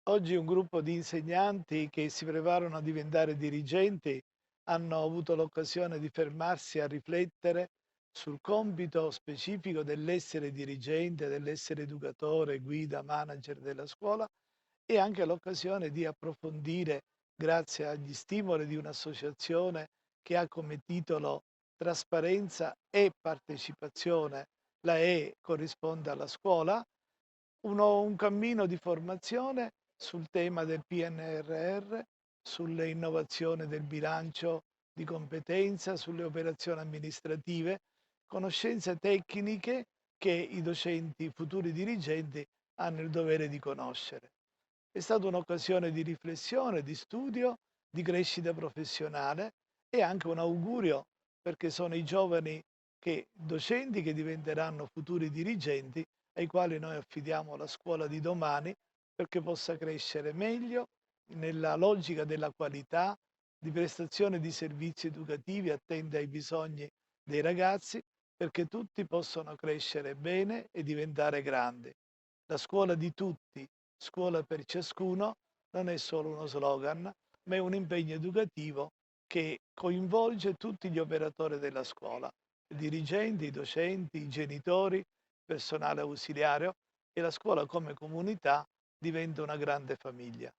Oggi un gruppo di insegnanti che si preparano a diventare dirigenti hanno avuto l'occasione di fermarsi a riflettere sul compito specifico dell'essere dirigente, dell'essere educatore, guida, manager della scuola e anche l'occasione di approfondire, grazie agli stimoli di un'associazione che ha come titolo Trasparenza e partecipazione, la E corrisponde alla scuola, un cammino di formazione sul tema del PNRR, sulle innovazioni del bilancio di competenza, sulle operazioni amministrative, conoscenze tecniche che i docenti, i futuri dirigenti hanno il dovere di conoscere. È stata un'occasione di riflessione, di studio, di crescita professionale e anche un augurio perché sono i giovani docenti che diventeranno futuri dirigenti ai quali noi affidiamo la scuola di domani perché possa crescere meglio nella logica della qualità, di prestazione di servizi educativi attenti ai bisogni dei ragazzi, perché tutti possono crescere bene e diventare grandi. La scuola di tutti, scuola per ciascuno, non è solo uno slogan, ma è un impegno educativo che coinvolge tutti gli operatori della scuola, i dirigenti, i docenti, i genitori, personale ausiliario, e la scuola come comunità diventa una grande famiglia.